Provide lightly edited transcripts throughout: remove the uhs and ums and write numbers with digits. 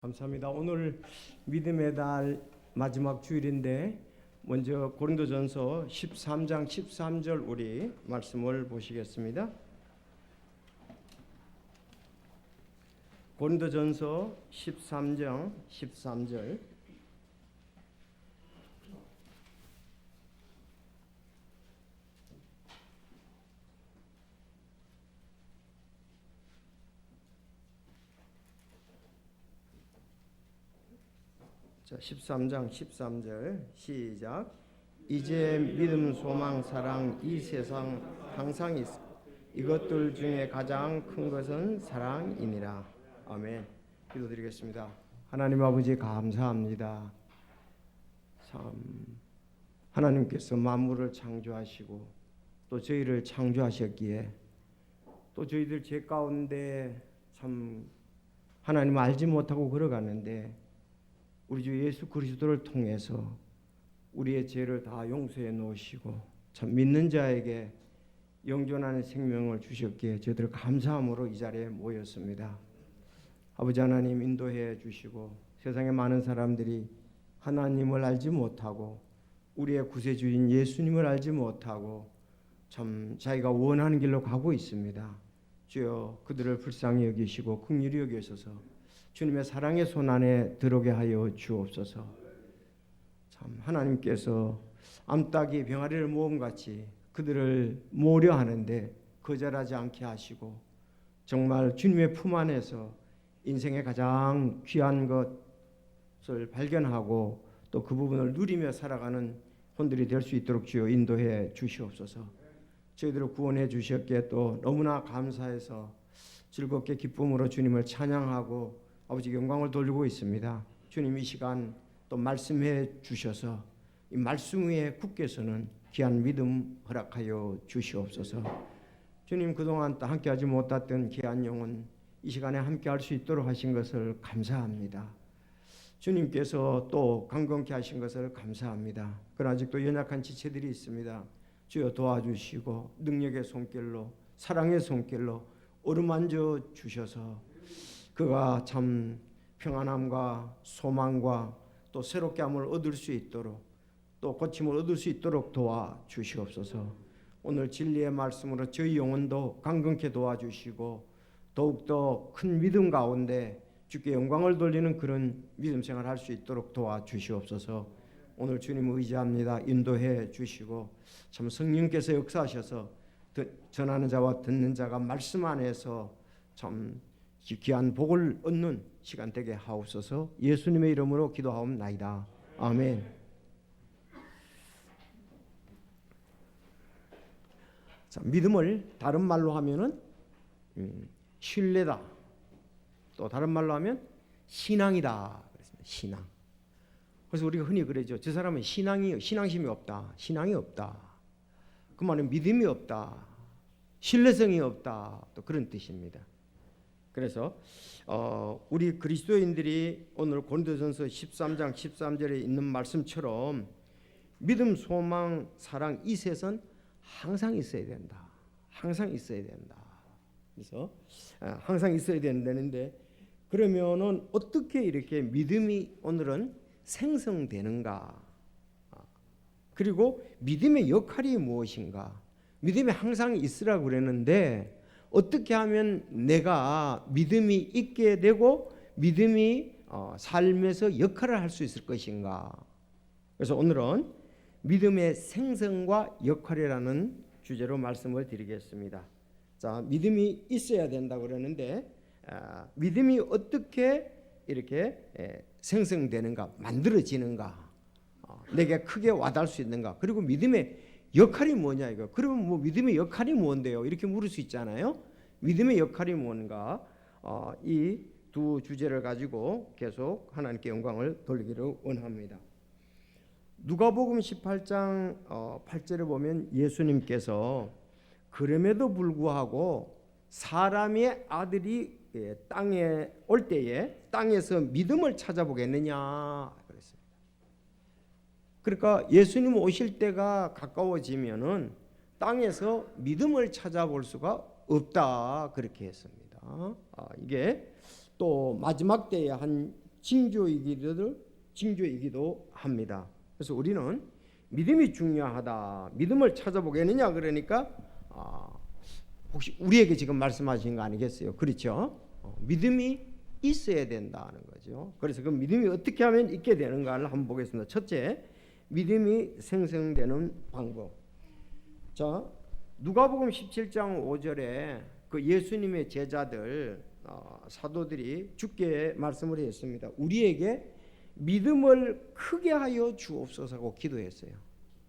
감사합니다. 오늘 믿음의 달 마지막 주일인데 먼저 고린도전서 13장 13절 우리 말씀을 보시겠습니다. 고린도전서 13장 13절 자, 13장 13절 시작. 이제 믿음, 소망, 사랑 이 세상 항상 있어. 이것들 중에 가장 큰 것은 사랑이니라. 아멘. 기도드리겠습니다. 하나님 아버지 감사합니다. 참 하나님께서 만물을 창조하시고 또 저희를 창조하셨기에 또 저희들 죄 가운데 참 하나님 알지 못하고 걸어가는데 우리 주 예수 그리스도를 통해서 우리의 죄를 다 용서해 놓으시고 참 믿는 자에게 영존하는 생명을 주셨기에 저희들 감사함으로 이 자리에 모였습니다. 아버지 하나님 인도해 주시고 세상에 많은 사람들이 하나님을 알지 못하고 우리의 구세주인 예수님을 알지 못하고 참 자기가 원하는 길로 가고 있습니다. 주여 그들을 불쌍히 여기시고 긍휼히 여기셔서 주님의 사랑의 손 안에 들어오게 하여 주옵소서. 참 하나님께서 암탉이 병아리를 모음같이 그들을 모으려 하는데 거절하지 않게 하시고 정말 주님의 품 안에서 인생의 가장 귀한 것을 발견하고 또 그 부분을 누리며 살아가는 혼들이 될 수 있도록 주여 인도해 주시옵소서. 저희들을 구원해 주셨기에 또 너무나 감사해서 즐겁게 기쁨으로 주님을 찬양하고 아버지 영광을 돌리고 있습니다. 주님 이 시간 또 말씀해 주셔서 이 말씀 위에 굳게 서는 귀한 믿음 허락하여 주시옵소서. 주님 그동안 또 함께하지 못했던 귀한 영혼 이 시간에 함께할 수 있도록 하신 것을 감사합니다. 주님께서 또 강건케 하신 것을 감사합니다. 그러나 아직도 연약한 지체들이 있습니다. 주여 도와주시고 능력의 손길로 사랑의 손길로 어루만져 주셔서 그가 참 평안함과 소망과 또 새롭게 함을 얻을 수 있도록 또 고침을 얻을 수 있도록 도와주시옵소서. 오늘 진리의 말씀으로 저희 영혼도 강건케 도와주시고 더욱더 큰 믿음 가운데 주께 영광을 돌리는 그런 믿음 생활을 할 수 있도록 도와주시옵소서. 오늘 주님 의지합니다. 인도해 주시고 참 성령께서 역사하셔서 전하는 자와 듣는 자가 말씀 안에서 참 귀한 복을 얻는 시간 되게 하옵소서. 예수님의 이름으로 기도하옵나이다. 아멘. 자, 믿음을 다른 말로 하면은 신뢰다. 또 다른 말로 하면 신앙이다. 그랬습니다. 신앙. 그래서 우리가 흔히 그러죠. 저 사람은 신앙심이 없다. 신앙이 없다. 그 말은 믿음이 없다. 신뢰성이 없다. 또 그런 뜻입니다. 그래서 우리 그리스도인들이 오늘 고린도전서 13장 13절에 있는 말씀처럼 믿음, 소망, 사랑 이 셋은 항상 있어야 된다. 항상 있어야 된다. 그래서 항상 있어야 된다는데 그러면은 어떻게 이렇게 믿음이 오늘은 생성되는가? 그리고 믿음의 역할이 무엇인가? 믿음이 항상 있으라고 그랬는데 어떻게 하면 내가 믿음이 있게 되고 믿음이 삶에서 역할을 할 수 있을 것인가? 그래서 오늘은 믿음의 생성과 역할이라는 주제로 말씀을 드리겠습니다. 자, 믿음이 있어야 된다고 그러는데 믿음이 어떻게 이렇게 생성되는가, 만들어지는가, 내게 크게 와닿을 수 있는가? 그리고 믿음의 역할이 뭐냐 이거. 그러면 뭐 믿음의 역할이 뭔데요? 이렇게 물을 수 있잖아요. 믿음의 역할이 뭔가? 이 두 주제를 가지고 계속 하나님께 영광을 돌리기를 원합니다. 누가복음 18장 8절에 보면 예수님께서 그럼에도 불구하고 사람의 아들이 땅에 올 때에 땅에서 믿음을 찾아보겠느냐 그랬습니다. 그러니까 예수님 오실 때가 가까워지면은 땅에서 믿음을 찾아볼 수가 없다 그렇게 했습니다. 이게 또 마지막 때에 한 징조이기도 합니다. 그래서 우리는 믿음이 중요하다. 믿음을 찾아보겠느냐 그러니까 혹시 우리에게 지금 말씀하신 거 아니겠어요? 그렇죠? 믿음이 있어야 된다는 거죠. 그래서 그 믿음이 어떻게 하면 있게 되는가를 한번 보겠습니다. 첫째, 믿음이 생성되는 방법. 자, 누가복음 17장 5절에 그 예수님의 제자들 사도들이 주께 말씀을 했습니다. 우리에게 믿음을 크게 하여 주옵소서고 기도했어요.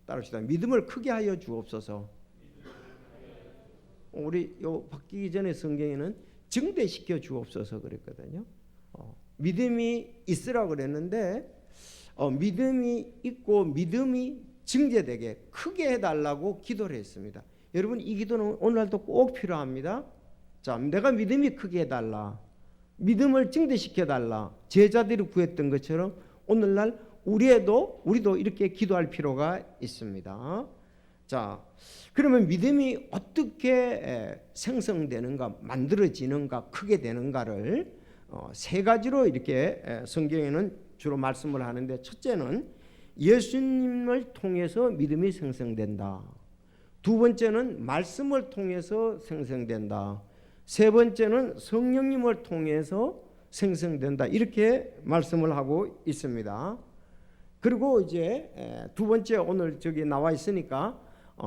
따라합시다. 믿음을 크게 하여 주옵소서. 우리 요 바뀌기 전에 성경에는 증대시켜 주옵소서 그랬거든요. 믿음이 있으라 그랬는데 믿음이 있고 믿음이 증대되게 크게 해달라고 기도를 했습니다. 여러분 이 기도는 오늘날도 꼭 필요합니다. 자, 내가 믿음이 크게 해달라, 믿음을 증대시켜달라, 제자들이 구했던 것처럼 오늘날 우리도 이렇게 기도할 필요가 있습니다. 자, 그러면 믿음이 어떻게 생성되는가, 만들어지는가, 크게 되는가를 세 가지로 이렇게 성경에는 주로 말씀을 하는데, 첫째는 예수님을 통해서 믿음이 생성된다. 두 번째는 말씀을 통해서 생성된다. 세 번째는 성령님을 통해서 생성된다. 이렇게 말씀을 하고 있습니다. 그리고 이제 두 번째 오늘 저기 나와 있으니까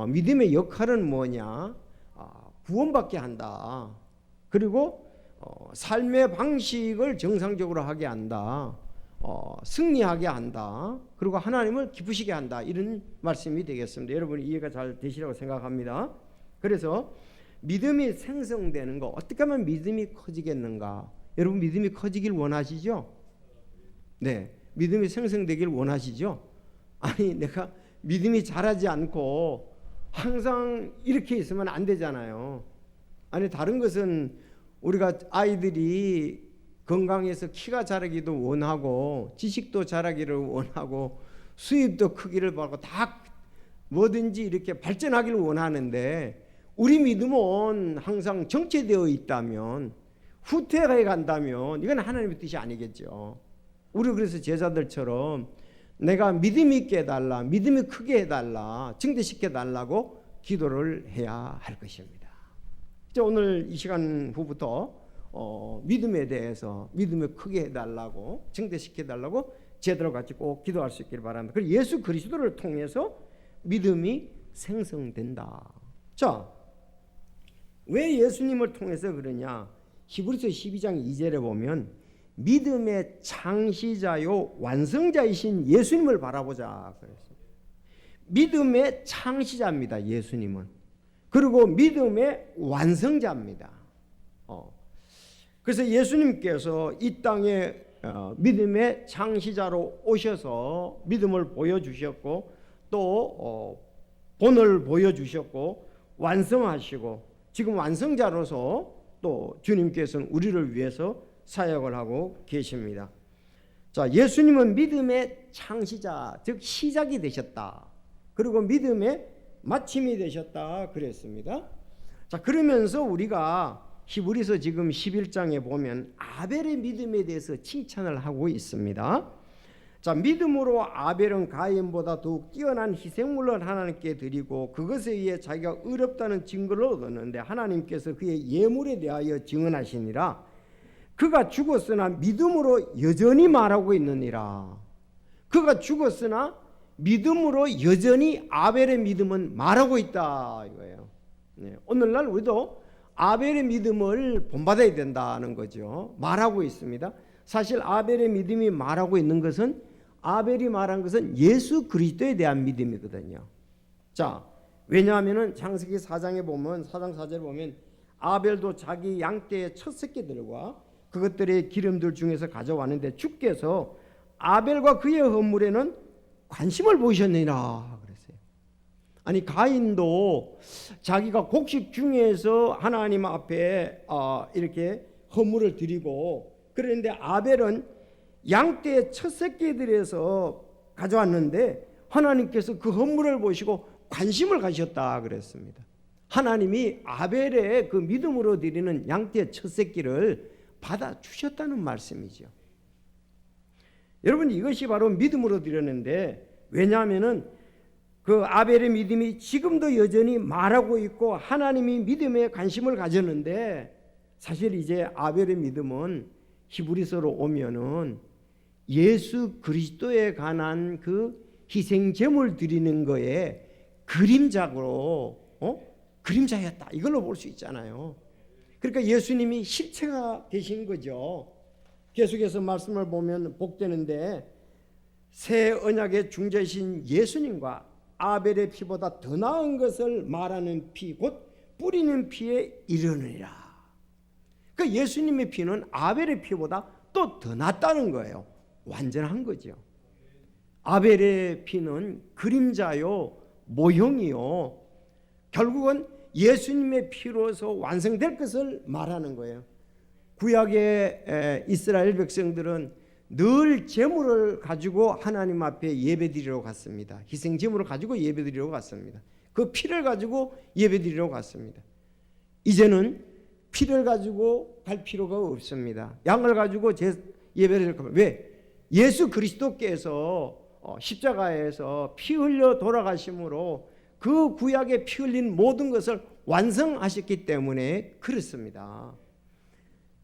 믿음의 역할은 뭐냐? 구원받게 한다. 그리고 삶의 방식을 정상적으로 하게 한다. 승리하게 한다. 그리고 하나님을 기쁘시게 한다. 이런 말씀이 되겠습니다. 여러분 이해가 잘 되시라고 생각합니다. 그래서 믿음이 생성되는 거, 어떻게 하면 믿음이 커지겠는가? 여러분 믿음이 커지길 원하시죠? 네, 믿음이 생성되길 원하시죠? 아니 내가 믿음이 자라지 않고 항상 이렇게 있으면 안 되잖아요. 아니 다른 것은 우리가 아이들이 건강해서 키가 자라기도 원하고 지식도 자라기를 원하고 수입도 크기를 바라고 다 뭐든지 이렇게 발전하기를 원하는데, 우리 믿음은 항상 정체되어 있다면, 후퇴해 간다면 이건 하나님의 뜻이 아니겠죠. 우리 그래서 제자들처럼 내가 믿음 있게 해달라, 믿음이 크게 해달라, 증대시켜 달라고 기도를 해야 할 것입니다. 이제 오늘 이 시간 후부터 믿음에 대해서 믿음을 크게 해달라고, 증대시켜 달라고 제대로 같이 꼭 기도할 수 있기를 바랍니다. 그리고 예수 그리스도를 통해서 믿음이 생성된다. 자, 왜 예수님을 통해서 그러냐? 히브리서 12장 2절에 보면 믿음의 창시자요 완성자이신 예수님을 바라보자 그랬어요. 믿음의 창시자입니다, 예수님은. 그리고 믿음의 완성자입니다. 그래서 예수님께서 이 땅에 믿음의 창시자로 오셔서 믿음을 보여주셨고, 또 본을 보여주셨고 완성하시고, 지금 완성자로서 또 주님께서는 우리를 위해서 사역을 하고 계십니다. 자, 예수님은 믿음의 창시자, 즉 시작이 되셨다. 그리고 믿음의 마침이 되셨다 그랬습니다. 자, 그러면서 우리가 히브리서 지금 11장에 보면 아벨의 믿음에 대해서 칭찬을 하고 있습니다. 자, 믿음으로 아벨은 가인보다 더욱 뛰어난 희생물을 하나님께 드리고 그것에 의해 자기가 의롭다는 증거를 얻었는데 하나님께서 그의 예물에 대하여 증언하시니라. 그가 죽었으나 믿음으로 여전히 말하고 있느니라. 그가 죽었으나 믿음으로 여전히 아벨의 믿음은 말하고 있다 이거예요. 네, 오늘날 우리도 아벨의 믿음을 본받아야 된다는 거죠. 말하고 있습니다. 사실 아벨의 믿음이 말하고 있는 것은, 아벨이 말한 것은 예수 그리스도에 대한 믿음이거든요. 자, 왜냐하면 창세기 4장에 보면, 4장 4절에 보면 아벨도 자기 양떼의 첫 새끼들과 그것들의 기름들 중에서 가져왔는데 주께서 아벨과 그의 헌물에는 관심을 보이셨느니라 그랬어요. 아니 가인도 자기가 곡식 중에서 하나님 앞에 이렇게 헌물을 드리고 그랬는데, 아벨은 양떼의 첫 새끼들에서 가져왔는데 하나님께서 그 헌물을 보시고 관심을 가셨다 그랬습니다. 하나님이 아벨의 그 믿음으로 드리는 양떼의 첫 새끼를 받아주셨다는 말씀이죠. 여러분, 이것이 바로 믿음으로 드렸는데, 왜냐하면은 그 아벨의 믿음이 지금도 여전히 말하고 있고 하나님이 믿음에 관심을 가졌는데, 사실 이제 아벨의 믿음은 히브리서로 오면은 예수 그리스도에 관한 그 희생 제물 드리는 거에 그림자로 그림자였다, 이걸로 볼 수 있잖아요. 그러니까 예수님이 실체가 되신 거죠. 계속해서 말씀을 보면 복되는데, 새 언약의 중재신 예수님과 아벨의 피보다 더 나은 것을 말하는 피, 곧 뿌리는 피에 이르느니라. 그 예수님의 피는 아벨의 피보다 또 더 낫다는 거예요. 완전한 거죠. 아벨의 피는 그림자요, 모형이요, 결국은 예수님의 피로서 완성될 것을 말하는 거예요. 구약의 이스라엘 백성들은 늘 제물을 가지고 하나님 앞에 예배드리러 갔습니다. 희생 제물을 가지고 예배드리러 갔습니다. 그 피를 가지고 예배드리러 갔습니다. 이제는 피를 가지고 갈 필요가 없습니다. 양을 가지고 예배를 가면, 왜? 예수 그리스도께서 십자가에서 피 흘려 돌아가심으로 그 구약에 피 흘린 모든 것을 완성하셨기 때문에 그렇습니다.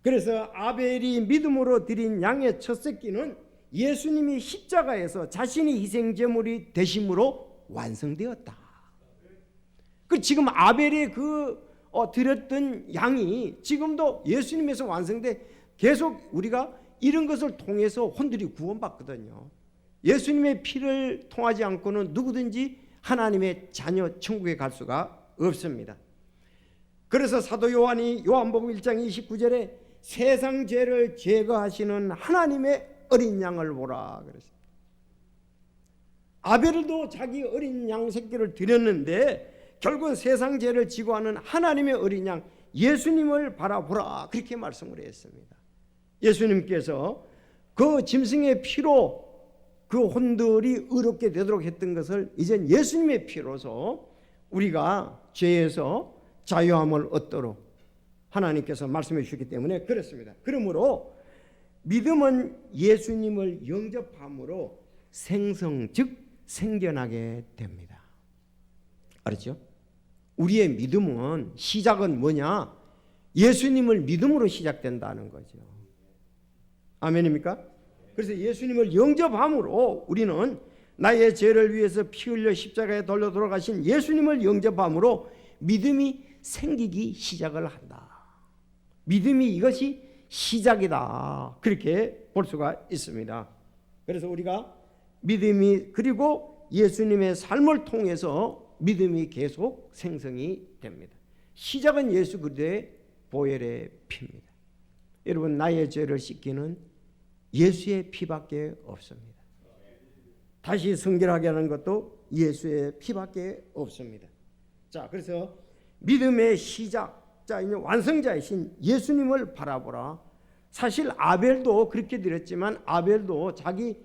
그래서 아벨이 믿음으로 드린 양의 첫 새끼는 예수님이 십자가에서 자신이 희생제물이 되심으로 완성되었다. 지금 아벨이 드렸던 양이 지금도 예수님에서 완성돼 계속 우리가 이런 것을 통해서 혼들이 구원받거든요. 예수님의 피를 통하지 않고는 누구든지 하나님의 자녀 천국에 갈 수가 없습니다. 그래서 사도 요한이 요한복음 1장 29절에 세상 죄를 제거하시는 하나님의 어린 양을 보라 그랬습니다. 아벨도 자기 어린 양 새끼를 드렸는데 결국은 세상 죄를 지고 하는 하나님의 어린 양 예수님을 바라보라, 그렇게 말씀을 했습니다. 예수님께서 그 짐승의 피로 그 혼들이 의롭게 되도록 했던 것을 이젠 예수님의 피로서 우리가 죄에서 자유함을 얻도록 하나님께서 말씀해 주셨기 때문에 그렇습니다. 그러므로 믿음은 예수님을 영접함으로 생성, 즉 생겨나게 됩니다. 알았죠? 우리의 믿음은 시작은 뭐냐? 예수님을 믿음으로 시작된다는 거죠. 아멘입니까? 그래서 예수님을 영접함으로 우리는 나의 죄를 위해서 피 흘려 십자가에 돌려 돌아가신 예수님을 영접함으로 믿음이 생기기 시작을 한다. 믿음이 이것이 시작이다, 그렇게 볼 수가 있습니다. 그래서 우리가 믿음이, 그리고 예수님의 삶을 통해서 믿음이 계속 생성이 됩니다. 시작은 예수 그리스도의 보혈의 피입니다. 여러분, 나의 죄를 씻기는 예수의 피밖에 없습니다. 다시 성결하게 하는 것도 예수의 피밖에 없습니다. 자, 그래서 믿음의 시작자이며 완성자이신 예수님을 바라보라. 사실 아벨도 그렇게 드렸지만 아벨도 자기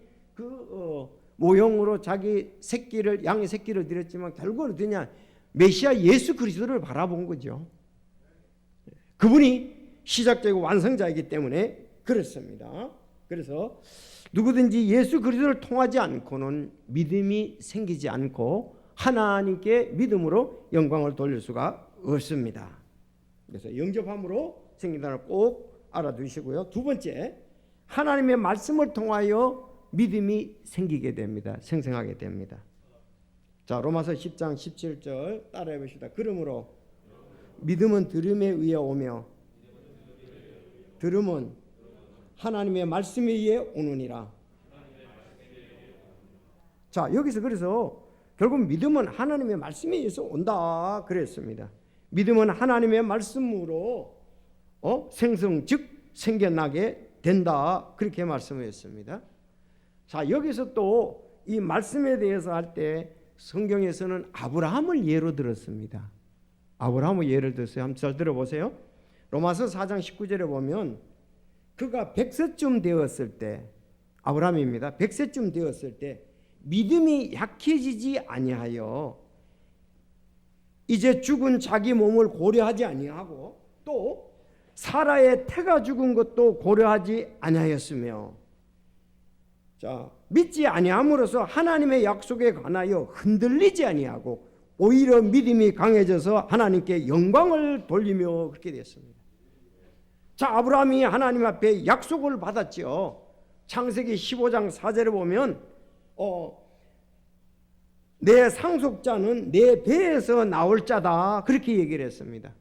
모형으로 자기 새끼를, 양의 새끼를 드렸지만 결국은 어떠냐? 메시아 예수 그리스도를 바라본 거죠. 그분이 시작되고 완성자이기 때문에 그렇습니다. 그래서 누구든지 예수 그리스도를 통하지 않고는 믿음이 생기지 않고 하나님께 믿음으로 영광을 돌릴 수가 없습니다. 그래서 영접함으로 생긴다는 걸 꼭 알아두시고요. 두 번째, 하나님의 말씀을 통하여 믿음이 생기게 됩니다. 생성하게 됩니다. 자, 로마서 10장 17절 따라해 보십시다. 그러므로 믿음은 들음에 의해 오며 들음은 하나님의 말씀에 의해 오느니라. 자, 여기서 그래서 결국 믿음은 하나님의 말씀에 의해서 온다 그랬습니다. 믿음은 하나님의 말씀으로 생성, 즉 생겨나게 된다, 그렇게 말씀했습니다. 자, 여기서 또 이 말씀에 대해서 할 때 성경에서는 아브라함을 예로 들었습니다. 아브라함을 예를 들었어요. 한번 잘 들어보세요. 로마서 4장 19절에 보면 그가 100세쯤 되었을 때, 아브라함입니다. 100세쯤 되었을 때 믿음이 약해지지 아니하여 이제 죽은 자기 몸을 고려하지 아니하고 또 사라의 태가 죽은 것도 고려하지 아니하였으며, 자, 자, 믿지 아니함으로써 하나님의 약속에 관하여 흔들리지 아니하고 오히려 믿음이 강해져서 하나님께 영광을 돌리며 그렇게 됐습니다. 자, 아브라함이 하나님 앞에 약속을 받았죠. 창세기 15장 4절에 보면 내 상속자는 내 배에서 나올 자다 그렇게 얘기를 했습니다.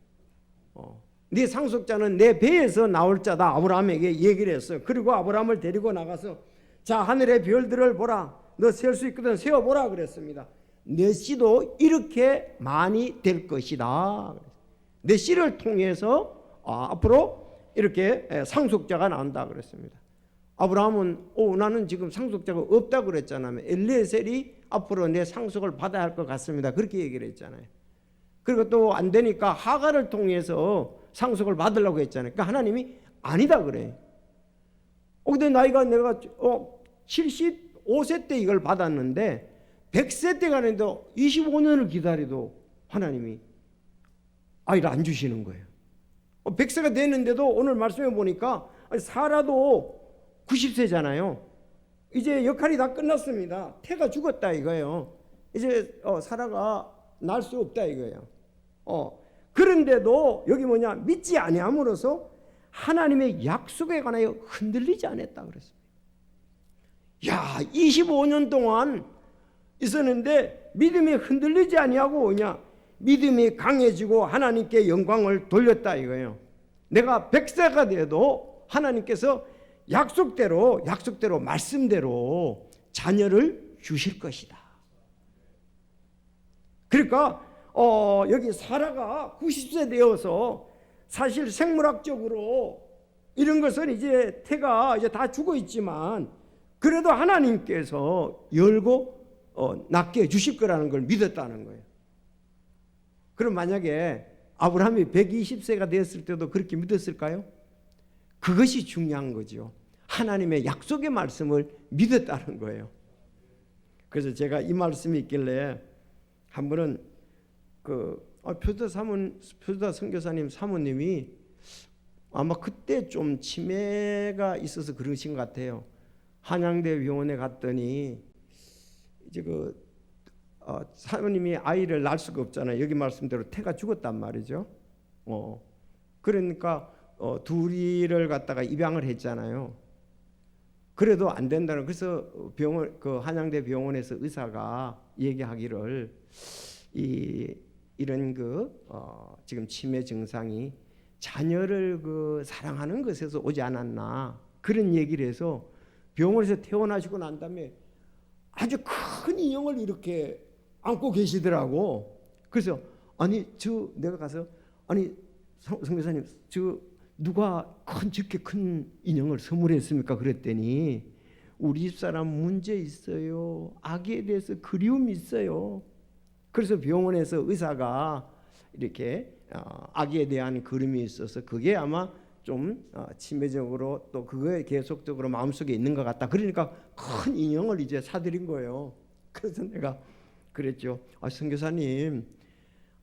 네 상속자는 내 배에서 나올 자다 아브라함에게 얘기를 했어요. 그리고 아브라함을 데리고 나가서 자, 하늘의 별들을 보라, 너 셀 수 있거든 세어보라 그랬습니다. 내 씨도 이렇게 많이 될 것이다. 내 씨를 통해서 앞으로 이렇게 상속자가 나온다 그랬습니다. 아브라함은 나는 지금 상속자가 없다고 그랬잖아요. 엘리에셀이 앞으로 내 상속을 받아야 할 것 같습니다. 그렇게 얘기를 했잖아요. 그리고 또 안 되니까 하갈을 통해서 상속을 받으려고 했잖아요. 그러니까 하나님이 아니다 그래요. 근데 나이가 내가 75세 때 이걸 받았는데 100세 때 가는데 25년을 기다려도 하나님이 아이를 안 주시는 거예요. 100세가 됐는데도 오늘 말씀해 보니까 사라도 90세잖아요. 이제 역할이 다 끝났습니다. 태가 죽었다 이거예요. 이제 사라가 날 수 없다 이거예요. 그런데도 여기 뭐냐, 믿지 아니함으로써 하나님의 약속에 관하여 흔들리지 않았다 그랬습니다. 야, 25년 동안 있었는데 믿음이 흔들리지 아니하고 뭐냐, 믿음이 강해지고 하나님께 영광을 돌렸다 이거예요. 내가 100세가 돼도 하나님께서 약속대로 말씀대로 자녀를 주실 것이다. 그러니까 여기 사라가 90세 되어서 사실 생물학적으로 이런 것은 이제 태가 이제 다 죽어 있지만 그래도 하나님께서 열고 낳게 해주실 거라는 걸 믿었다는 거예요. 그럼 만약에 아브라함이 120세가 되었을 때도 그렇게 믿었을까요? 그것이 중요한 거죠. 하나님의 약속의 말씀을 믿었다는 거예요. 그래서 제가 이 말씀이 있길래 한 번은 표주다 선교사님 사모님이 아마 그때 좀 치매가 있어서 그러신 것 같아요. 한양대 병원에 갔더니 이제 사모님이 아이를 낳을 수가 없잖아요. 여기 말씀대로 태가 죽었단 말이죠. 그러니까 둘이를 갖다가 입양을 했잖아요. 그래도 안 된다는, 그래서 한양대 병원에서 의사가 얘기하기를 이런 지금 치매 증상이 자녀를 사랑하는 것에서 오지 않았나 그런 얘기를 해서 병원에서 퇴원하시고 난 다음에 아주 큰 인형을 이렇게 안고 계시더라고. 그래서 내가 가서 선교사님 누가 저렇게 큰 인형을 선물했습니까? 그랬더니 우리 집사람 문제 있어요. 아기에 대해서 그리움이 있어요. 그래서 병원에서 의사가 이렇게 아기에 대한 그림이 있어서 그게 아마 좀 치매적으로 또 그거에 계속적으로 마음속에 있는 것 같다. 그러니까 큰 인형을 이제 사드린 거예요. 그래서 내가 그랬죠. 선교사님,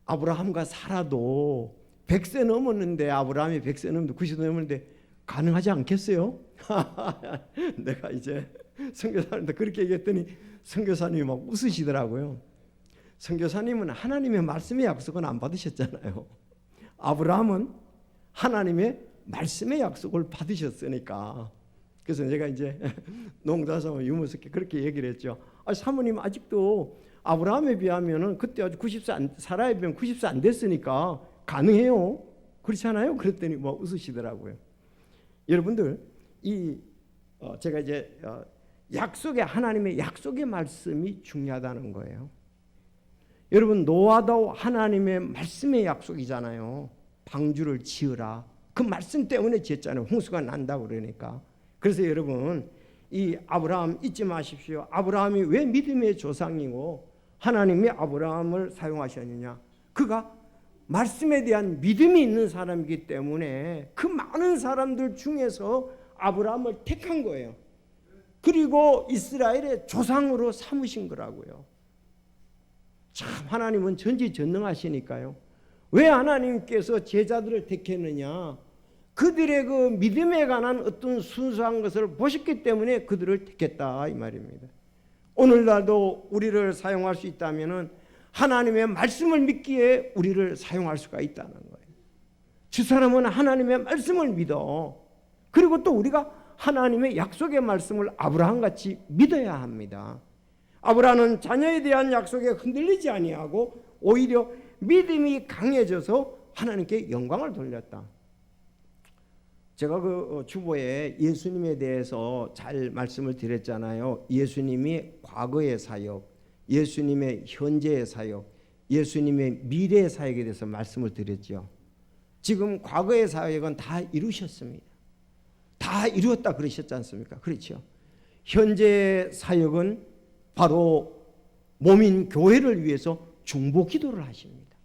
아브라함과 사라도 100세 넘었는데, 아브라함이 100세 넘는데 90세 넘었는데 가능하지 않겠어요? 내가 이제 선교사님한테 그렇게 얘기했더니 선교사님이 막 웃으시더라고요. 선교사님은 하나님의 말씀의 약속은 안 받으셨잖아요. 아브라함은 하나님의 말씀의 약속을 받으셨으니까. 그래서 제가 이제 농담삼아 유머스럽게 그렇게 얘기를 했죠. 사모님 아직도 아브라함에 비하면은 그때 아주 90세 사라에 비하면 90세 안 됐으니까 가능해요. 그렇지 않아요? 그랬더니 뭐 웃으시더라고요. 여러분들 제가 이제 하나님의 약속의 말씀이 중요하다는 거예요. 여러분, 노아도 하나님의 말씀의 약속이잖아요. 방주를 지으라. 그 말씀 때문에 지었잖아요. 홍수가 난다고 그러니까. 그래서 여러분, 이 아브라함 잊지 마십시오. 아브라함이 왜 믿음의 조상이고 하나님이 아브라함을 사용하셨느냐? 그가 말씀에 대한 믿음이 있는 사람이기 때문에 그 많은 사람들 중에서 아브라함을 택한 거예요. 그리고 이스라엘의 조상으로 삼으신 거라고요. 참 하나님은 전지전능하시니까요. 왜 하나님께서 제자들을 택했느냐? 그들의 그 믿음에 관한 어떤 순수한 것을 보셨기 때문에 그들을 택했다 이 말입니다. 오늘날도 우리를 사용할 수 있다면은 하나님의 말씀을 믿기에 우리를 사용할 수가 있다는 거예요. 주 사람은 하나님의 말씀을 믿어. 그리고 또 우리가 하나님의 약속의 말씀을 아브라함같이 믿어야 합니다. 아브라함은 자녀에 대한 약속에 흔들리지 아니하고 오히려 믿음이 강해져서 하나님께 영광을 돌렸다. 제가 그 주보에 예수님에 대해서 잘 말씀을 드렸잖아요. 예수님이 과거의 사역, 예수님의 현재의 사역, 예수님의 미래의 사역에 대해서 말씀을 드렸죠. 지금 과거의 사역은 다 이루셨습니다. 다 이루었다 그러셨지 않습니까? 그렇죠. 현재 사역은 바로 몸인 교회를 위해서 중보 기도를 하십니다.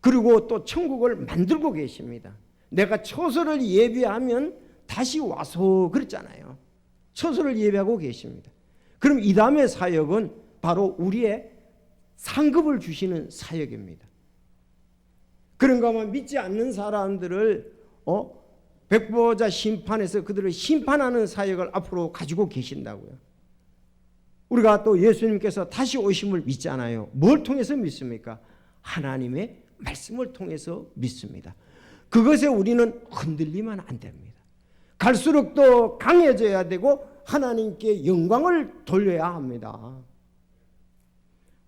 그리고 또 천국을 만들고 계십니다. 내가 처소를 예비하면 다시 와서 그랬잖아요. 처소를 예비하고 계십니다. 그럼 이 다음의 사역은 바로 우리의 상급을 주시는 사역입니다. 그런가 하면 믿지 않는 사람들을 백보자 심판에서 그들을 심판하는 사역을 앞으로 가지고 계신다고요. 우리가 또 예수님께서 다시 오심을 믿잖아요. 뭘 통해서 믿습니까? 하나님의 말씀을 통해서 믿습니다. 그것에 우리는 흔들리면 안 됩니다. 갈수록 더 강해져야 되고 하나님께 영광을 돌려야 합니다.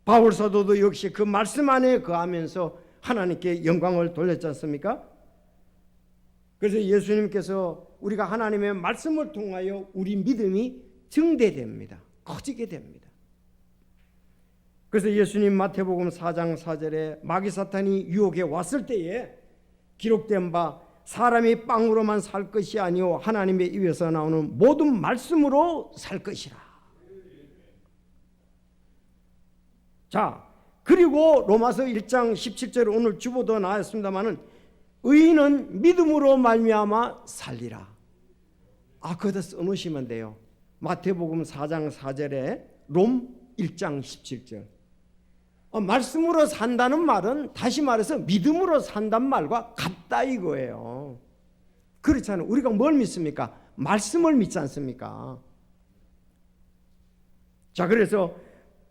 바울 사도도 역시 그 말씀 안에 거하면서 하나님께 영광을 돌렸지 않습니까? 그래서 예수님께서 우리가 하나님의 말씀을 통하여 우리 믿음이 증대됩니다. 커지게 됩니다. 그래서 예수님 마태복음 4장 4절에 마귀 사탄이 유혹해 왔을 때에 기록된 바 사람이 빵으로만 살 것이 아니요 하나님의 입에서 나오는 모든 말씀으로 살 것이라. 자, 그리고 로마서 1장 17절 오늘 주보도 나왔습니다마는 의인은 믿음으로 말미암아 살리라. 거기다 써놓으시면 돼요. 마태복음 4장 4절에 롬 1장 17절. 말씀으로 산다는 말은 다시 말해서 믿음으로 산다는 말과 같다 이거예요. 그렇잖아요. 우리가 뭘 믿습니까? 말씀을 믿지 않습니까? 자, 그래서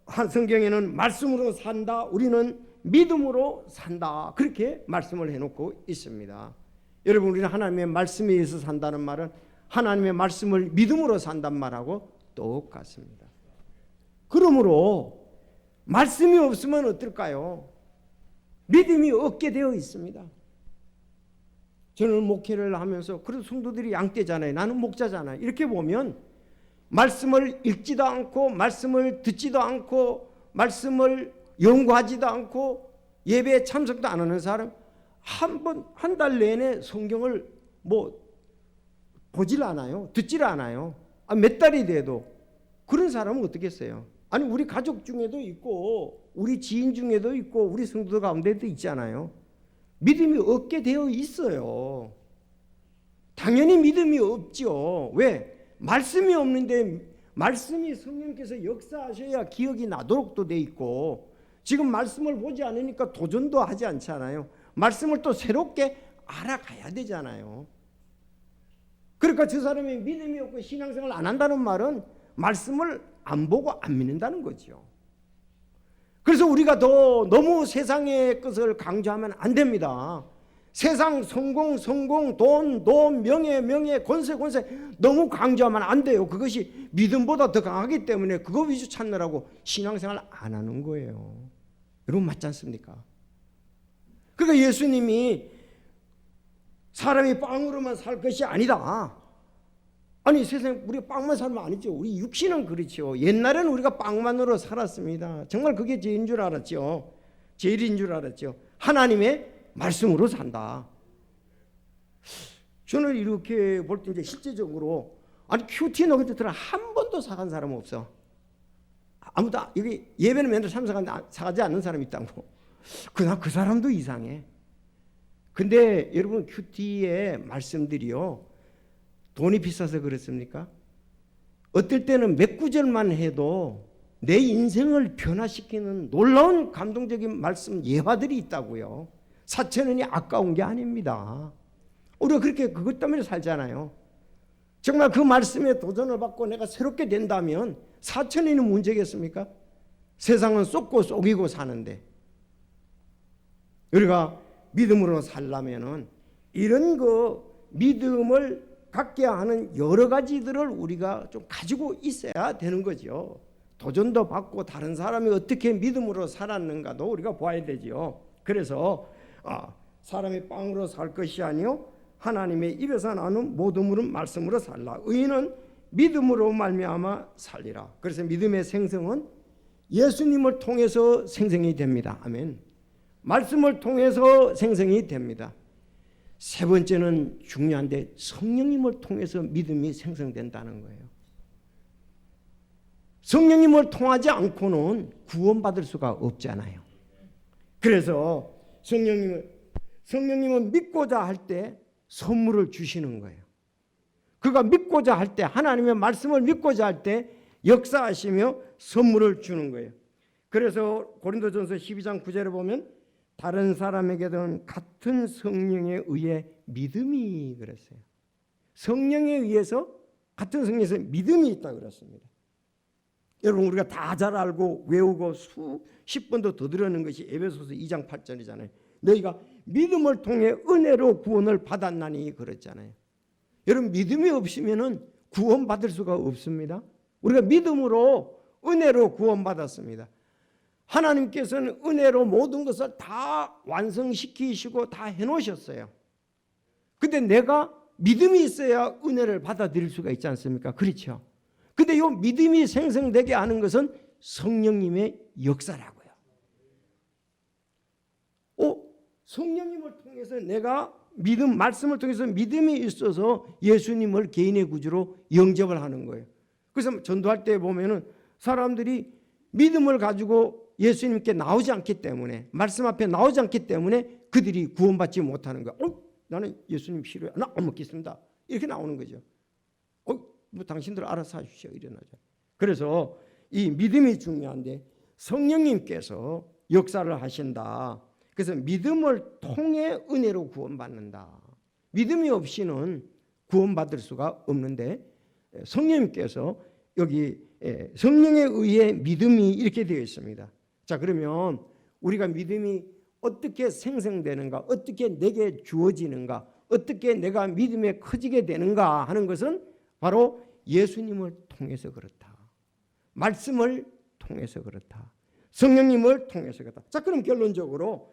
한 성경에는 말씀으로 산다, 우리는 믿음으로 산다, 그렇게 말씀을 해놓고 있습니다. 여러분, 우리는 하나님의 말씀에 의해서 산다는 말은 하나님의 말씀을 믿음으로 산단 말하고 똑같습니다. 그러므로 말씀이 없으면 어떨까요? 믿음이 없게 되어 있습니다. 저는 목회를 하면서 그래도 성도들이 양떼잖아요. 나는 목자잖아요. 이렇게 보면 말씀을 읽지도 않고 말씀을 듣지도 않고 말씀을 연구하지도 않고 예배에 참석도 안 하는 사람 한 달 내내 성경을 보질 않아요. 듣질 않아요. 몇 달이 돼도 그런 사람은 어떻겠어요? 아니 우리 가족 중에도 있고 우리 지인 중에도 있고 우리 성도들 가운데도 있잖아요. 믿음이 없게 되어 있어요. 당연히 믿음이 없죠. 왜? 말씀이 없는데 말씀이 성령께서 역사하셔야 기억이 나도록 또 돼 있고 지금 말씀을 보지 않으니까 도전도 하지 않잖아요. 말씀을 또 새롭게 알아가야 되잖아요. 그러니까 저 사람이 믿음이 없고 신앙생활을 안 한다는 말은 말씀을 안 보고 안 믿는다는 거죠. 그래서 우리가 더 너무 세상의 것을 강조하면 안 됩니다. 세상 성공, 돈, 명예, 권세 너무 강조하면 안 돼요. 그것이 믿음보다 더 강하기 때문에 그거 위주 찾느라고 신앙생활 안 하는 거예요. 여러분 맞지 않습니까? 그러니까 예수님이 사람이 빵으로만 살 것이 아니다. 아니 세상에 우리가 빵만 살면 아니죠. 우리 육신은 그렇죠. 옛날에는 우리가 빵만으로 살았습니다. 정말 그게 제일인 줄 알았죠. 하나님의 말씀으로 산다. 저는 이렇게 볼 때 이제 실제적으로 큐티 너희들 한 번도 사간 사람은 없어. 아무도 여기 예배는 맨날 사가지 않는 사람이 있다고. 그냥 그 사람도 이상해. 근데 여러분 큐티의 말씀들이요. 돈이 비싸서 그렇습니까? 어떨 때는 몇 구절만 해도 내 인생을 변화시키는 놀라운 감동적인 말씀 예화들이 있다고요. 4,000원이 아까운 게 아닙니다. 우리가 그렇게 그것 때문에 살잖아요. 정말 그 말씀에 도전을 받고 내가 새롭게 된다면 4,000원이 문제겠습니까? 세상은 쏟고 속이고 사는데 우리가 믿음으로 살려면은 이런 믿음을 갖게 하는 여러 가지들을 우리가 좀 가지고 있어야 되는 거죠. 도전도 받고 다른 사람이 어떻게 믿음으로 살았는가도 우리가 봐야 되지요. 그래서 사람이 빵으로 살 것이 아니요 하나님의 입에서 나오는 모든 말씀으로 살라. 의인은 믿음으로 말미암아 살리라. 그래서 믿음의 생성은 예수님을 통해서 생성이 됩니다. 아멘. 말씀을 통해서 생성이 됩니다. 세 번째는 중요한데 성령님을 통해서 믿음이 생성된다는 거예요. 성령님을 통하지 않고는 구원받을 수가 없잖아요. 그래서 성령님은 믿고자 할 때 선물을 주시는 거예요. 그가 믿고자 할 때, 하나님의 말씀을 믿고자 할 때 역사하시며 선물을 주는 거예요. 그래서 고린도전서 12장 9절에 보면 다른 사람에게는 같은 성령에 의해 믿음이 그랬어요. 성령에 의해서 같은 성령에서 믿음이 있다 그랬습니다. 여러분 우리가 다 잘 알고 외우고 수십 번도 더 들었는 것이 에베소서 2장 8절이잖아요. 너희가 믿음을 통해 은혜로 구원을 받았나니 그랬잖아요. 여러분 믿음이 없으면 구원받을 수가 없습니다. 우리가 믿음으로 은혜로 구원받았습니다. 하나님께서는 은혜로 모든 것을 다 완성시키시고 다 해놓으셨어요. 근데 내가 믿음이 있어야 은혜를 받아들일 수가 있지 않습니까? 그렇죠. 근데 이 믿음이 생성되게 하는 것은 성령님의 역사라고요. 성령님을 통해서 내가 말씀을 통해서 믿음이 있어서 예수님을 개인의 구주로 영접을 하는 거예요. 그래서 전도할 때 보면은 사람들이 믿음을 가지고 예수님께 나오지 않기 때문에, 말씀 앞에 나오지 않기 때문에 그들이 구원받지 못하는 거야. 나는 예수님 싫어요. 나 안 먹겠습니다. 이렇게 나오는 거죠. 뭐 당신들 알아서 하십시오. 이러나죠. 그래서 이 믿음이 중요한데 성령님께서 역사를 하신다. 그래서 믿음을 통해 은혜로 구원받는다. 믿음이 없이는 구원받을 수가 없는데 성령님께서 여기 성령에 의해 믿음이 이렇게 되어 있습니다. 자, 그러면 우리가 믿음이 어떻게 생성되는가, 어떻게 내게 주어지는가, 어떻게 내가 믿음에 커지게 되는가 하는 것은 바로 예수님을 통해서 그렇다. 말씀을 통해서 그렇다. 성령님을 통해서 그렇다. 자, 그럼 결론적으로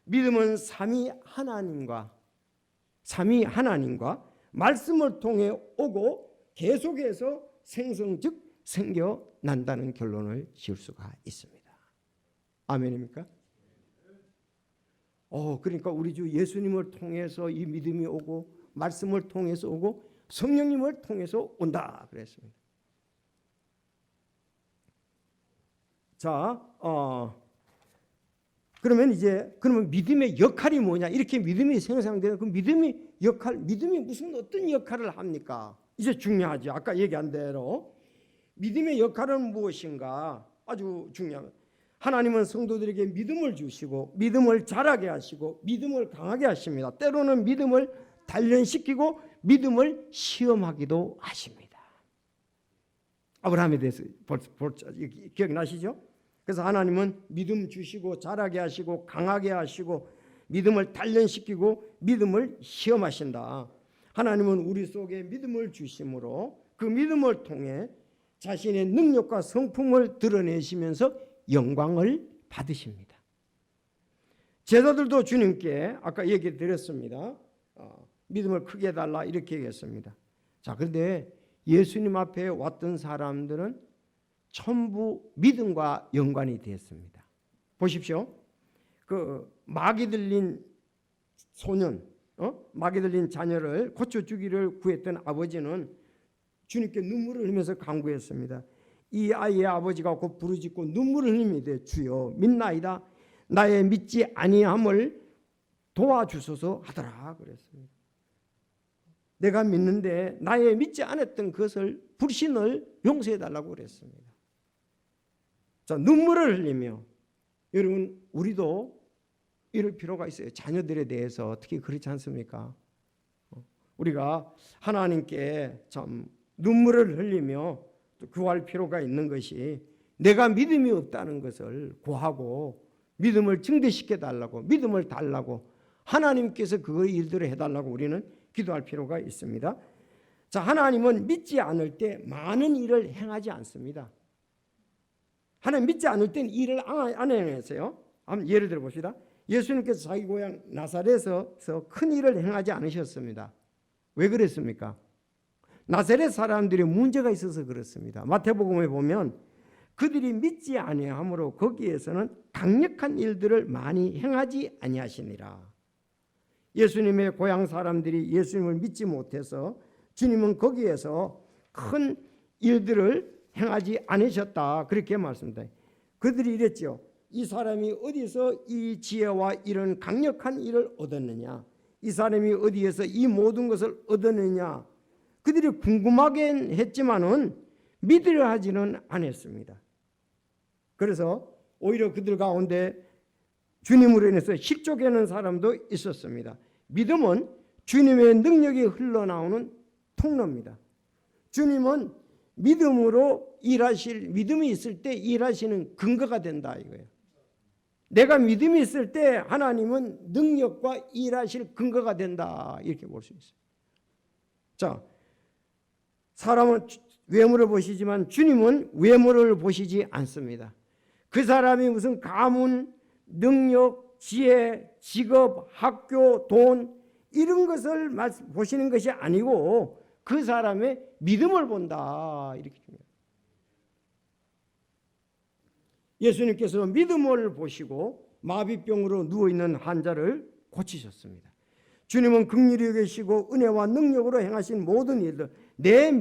믿음은 삼위 하나님과 말씀을 통해 오고 계속해서 생성 즉 생겨난다는 결론을 지을 수가 있습니다. 아멘입니까? 그러니까 우리 주 예수님을 통해서 이 믿음이 오고 말씀을 통해서 오고 성령님을 통해서 온다 그랬습니다. 자, 그러면 믿음의 역할이 뭐냐? 이렇게 믿음이 생성되는 그 믿음이 무슨 어떤 역할을 합니까? 이제 중요하죠. 아까 얘기한 대로 믿음의 역할은 무엇인가? 아주 중요합니다. 하나님은 성도들에게 믿음을 주시고 믿음을 자라게 하시고 믿음을 강하게 하십니다. 때로는 믿음을 단련시키고 믿음을 시험하기도 하십니다. 아브라함에 대해서 기억나시죠? 그래서 하나님은 믿음 주시고 자라게 하시고 강하게 하시고 믿음을 단련시키고 믿음을 시험하신다. 하나님은 우리 속에 믿음을 주심으로 그 믿음을 통해 자신의 능력과 성품을 드러내시면서 영광을 받으십니다. 제자들도 주님께 아까 얘기 드렸습니다. 믿음을 크게 해달라 이렇게 얘기했습니다. 자, 그런데 예수님 앞에 왔던 사람들은 전부 믿음과 연관이 되었습니다. 보십시오. 그 마귀 들린 소년, 마귀 들린 자녀를 고쳐주기를 구했던 아버지는 주님께 눈물을 흘리면서 간구했습니다. 이 아이의 아버지가 곧 부르짖고 눈물을 흘리되 주여 믿나이다. 나의 믿지 아니함을 도와주소서 하더라 그랬습니다. 내가 믿는데 나의 믿지 않았던 것을 불신을 용서해달라고 그랬습니다. 자, 눈물을 흘리며 여러분 우리도 이럴 필요가 있어요. 자녀들에 대해서 특히 그렇지 않습니까? 우리가 하나님께 참 눈물을 흘리며 구할 필요가 있는 것이 내가 믿음이 없다는 것을 구하고 믿음을 증대시켜 달라고, 믿음을 달라고, 하나님께서 그 일들을 해달라고 우리는 기도할 필요가 있습니다. 자, 하나님은 믿지 않을 때 많은 일을 행하지 않습니다. 하나님 믿지 않을 때는 일을 안 행하세요. 한번 예를 들어 봅시다. 예수님께서 자기 고향 나사렛에서 큰 일을 행하지 않으셨습니다. 왜 그랬습니까? 나사렛 사람들이 문제가 있어서 그렇습니다. 마태복음에 보면 그들이 믿지 아니함으로 거기에서는 강력한 일들을 많이 행하지 아니하시니라. 예수님의 고향 사람들이 예수님을 믿지 못해서 주님은 거기에서 큰 일들을 행하지 않으셨다, 그렇게 말씀합니다. 그들이 이랬죠. 이 사람이 어디서 이 지혜와 이런 강력한 일을 얻었느냐, 이 사람이 어디에서 이 모든 것을 얻었느냐, 그들이 궁금하긴 했지만은 믿으려 하지는 않았습니다. 그래서 오히려 그들 가운데 주님으로 인해서 실족하는 사람도 있었습니다. 믿음은 주님의 능력이 흘러나오는 통로입니다. 주님은 믿음으로 믿음이 있을 때 일하시는 근거가 된다 이거예요. 내가 믿음이 있을 때 하나님은 능력과 일하실 근거가 된다, 이렇게 볼 수 있어요. 자, 사람은 외모를 보시지만 주님은 외모를 보시지 않습니다. 그 사람이 무슨 가문, 능력, 지혜, 직업, 학교, 돈 이런 것을 보시는 것이 아니고 그 사람의 믿음을 본다, 이렇게 줍니다. 예수님께서 믿음을 보시고 마비병으로 누워있는 환자를 고치셨습니다. 주님은 긍휼히 여기시고 은혜와 능력으로 행하신 모든 일들, 너의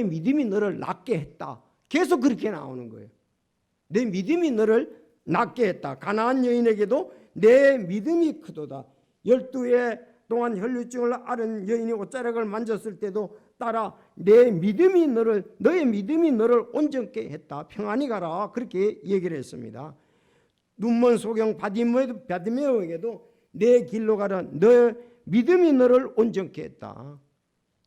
믿음이 너를 낫게 했다, 계속 그렇게 나오는 거예요. 내 믿음이 너를 낫게 했다. 가나안 여인에게도 내 믿음이 크도다. 12해 동안 혈류증을 앓은 여인이 옷자락을 만졌을 때도 따라 너의 믿음이 너를 온전케 했다. 평안히 가라, 그렇게 얘기를 했습니다. 눈먼 소경 바디메오에게도 내 길로 가라. 너의 믿음이 너를 온전케 했다.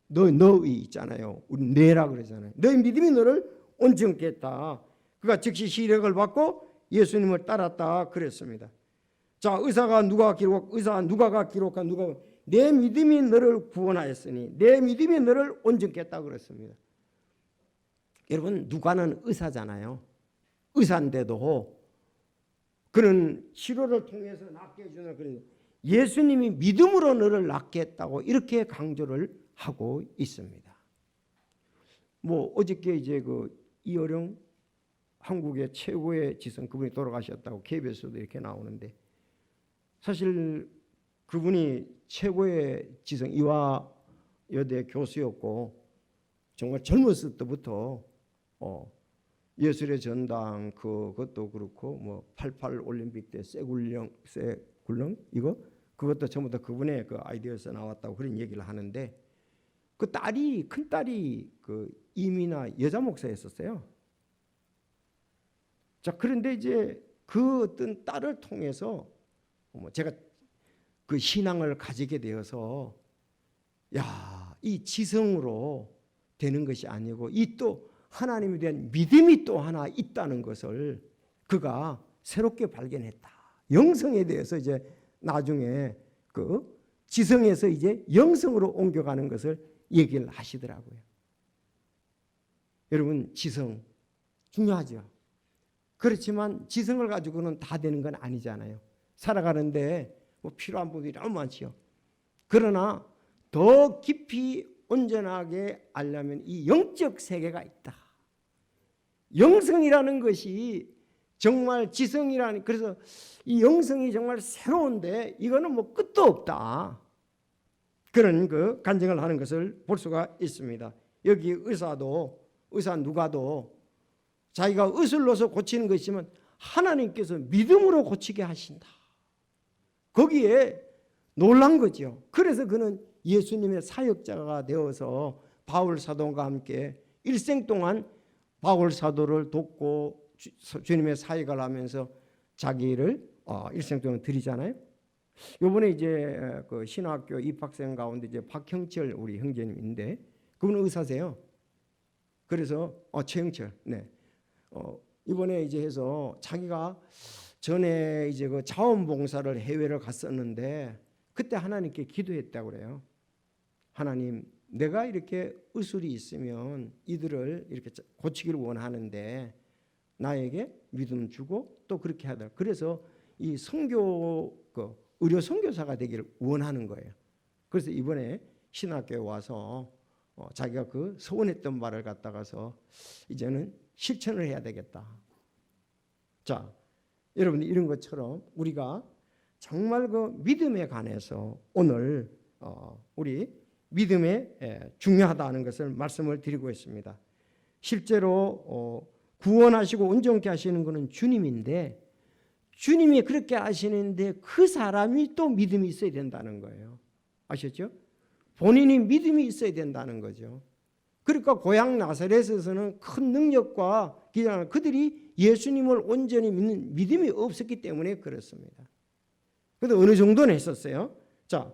너의 있잖아요. 우리 내라 그러잖아요. 너의 믿음이 너를 온전케 했다. 그가 즉시 시력을 받고 예수님을 따랐다 그랬습니다. 자, 의사가 누가가 기록한 내 믿음이 너를 구원하였으니 내 믿음이 너를 온전케 했다 그랬습니다. 여러분, 누가는 의사잖아요. 의사인데도 그는 치료를 통해서 낫게 해주는 그런, 예수님이 믿음으로 너를 낫게 했다고 이렇게 강조를 하고 있습니다. 뭐 어저께 이제 이어령 한국의 최고의 지성, 그분이 돌아가셨다고 KBS도 이렇게 나오는데, 사실 그분이 최고의 지성 이화여대 교수였고 정말 젊었을 때부터 예술의 전당 그것도 그렇고 뭐 88 올림픽 때 쇠굴렁 그것도 전부 다 그분의 그 아이디어에서 나왔다고 그런 얘기를 하는데, 그 딸이 큰 딸이 그 이민아 여자 목사였었어요. 자, 그런데 이제 그 어떤 딸을 통해서 제가 그 신앙을 가지게 되어서, 야, 이 지성으로 되는 것이 아니고 이 또 하나님에 대한 믿음이 또 하나 있다는 것을 그가 새롭게 발견했다. 영성에 대해서 이제 나중에 그 지성에서 이제 영성으로 옮겨가는 것을 얘기를 하시더라고요. 여러분, 지성 중요하죠. 그렇지만 지성을 가지고는 다 되는 건 아니잖아요. 살아가는데 뭐 필요한 부분이 너무 많지요. 그러나 더 깊이 온전하게 알려면 이 영적 세계가 있다. 영성이라는 것이 정말 지성이라는, 그래서 이 영성이 정말 새로운데 이거는 뭐 끝도 없다. 그런 그 간증을 하는 것을 볼 수가 있습니다. 여기 의사 누가도 자기가 의술로서 고치는 것이지만 하나님께서 믿음으로 고치게 하신다. 거기에 놀란 거죠. 그래서 그는 예수님의 사역자가 되어서 바울 사도와 함께 일생 동안 바울 사도를 돕고 주님의 사역을 하면서 자기를 일생 동안 드리잖아요. 요번에 이제 그 신학교 입학생 가운데 이제 박형철 우리 형제님인데 그분은 의사세요. 그래서 최영철, 네, 이번에 이제 해서 자기가 전에 이제 그 자원봉사를 해외를 갔었는데 그때 하나님께 기도했다고 그래요. 하나님, 내가 이렇게 의술이 있으면 이들을 이렇게 고치기를 원하는데 나에게 믿음 주고 또 그렇게 하더라. 그래서 이 선교 의료 선교사가 되기를 원하는 거예요. 그래서 이번에 신학교에 와서 자기가 그 소원했던 말을 갖다가서 이제는 실천을 해야 되겠다. 자, 여러분 이런 것처럼 우리가 정말 그 믿음에 관해서 오늘 우리 믿음에 중요하다는 것을 말씀을 드리고 있습니다. 실제로 구원하시고 온전케 하시는 것은 주님인데 주님이 그렇게 하시는데 그 사람이 또 믿음이 있어야 된다는 거예요. 아셨죠? 본인이 믿음이 있어야 된다는 거죠. 그러니까 고향 나사렛에서는 큰 능력과 기장, 그들이 예수님을 온전히 믿는 믿음이 없었기 때문에 그렇습니다. 그런데 어느 정도는 했었어요. 자,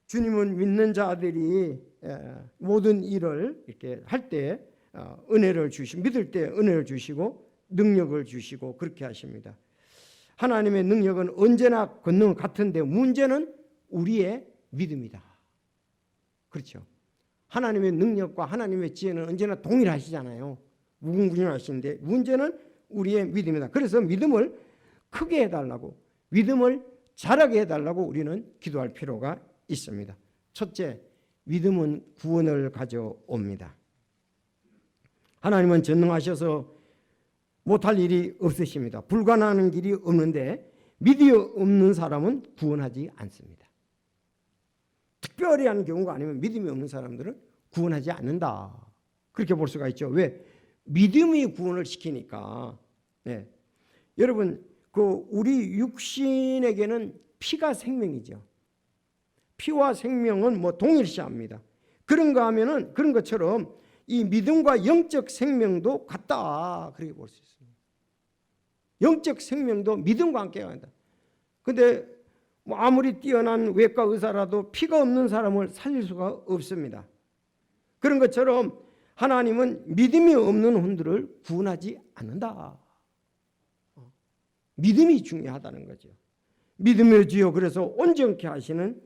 주님은 믿는 자들이 모든 일을 이렇게 할 때 은혜를 주시고 믿을 때 은혜를 주시고 능력을 주시고 그렇게 하십니다. 하나님의 능력은 언제나 권능 같은데 문제는 우리의 믿음이다. 그렇죠. 하나님의 능력과 하나님의 지혜는 언제나 동일하시잖아요. 무궁무진하시는데 문제는 우리의 믿음이다. 그래서 믿음을 크게 해달라고, 믿음을 자라게 해달라고 우리는 기도할 필요가 있습니다. 첫째, 믿음은 구원을 가져옵니다. 하나님은 전능하셔서 못할 일이 없으십니다. 불가능한 길이 없는데 믿음이 없는 사람은 구원하지 않습니다. 특별히 한 경우가 아니면 믿음이 없는 사람들은 구원하지 않는다. 그렇게 볼 수가 있죠. 왜? 믿음이 구원을 시키니까. 네. 여러분, 우리 육신에게는 피가 생명이죠. 피와 생명은 동일시합니다. 그런가 하면은 그런 것처럼 이 믿음과 영적 생명도 같다. 그렇게 볼 수 있습니다. 영적 생명도 믿음과 함께 간다. 근데 아무리 뛰어난 외과 의사라도 피가 없는 사람을 살릴 수가 없습니다. 그런 것처럼 하나님은 믿음이 없는 혼들을 구원하지 않는다. 믿음이 중요하다는 거죠. 믿음의 주여, 그래서 온전케 하시는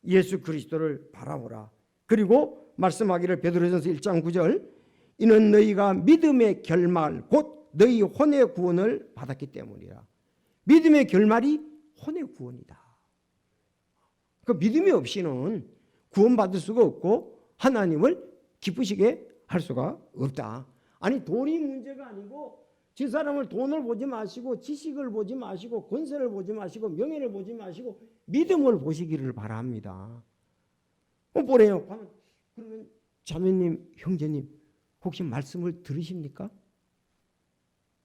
예수 그리스도를 바라보라. 그리고 말씀하기를 베드로전서 1장 9절, 이는 너희가 믿음의 결말 곧 너희 혼의 구원을 받았기 때문이라. 믿음의 결말이 혼의 구원이다. 그 믿음이 없이는 구원받을 수가 없고 하나님을 기쁘시게 할 수가 없다. 아니, 돈이 문제가 아니고 저 사람을 돈을 보지 마시고 지식을 보지 마시고 권세를 보지 마시고 명예를 보지 마시고 믿음을 보시기를 바랍니다. 보래요. 그러면 자매님, 형제님, 혹시 말씀을 들으십니까?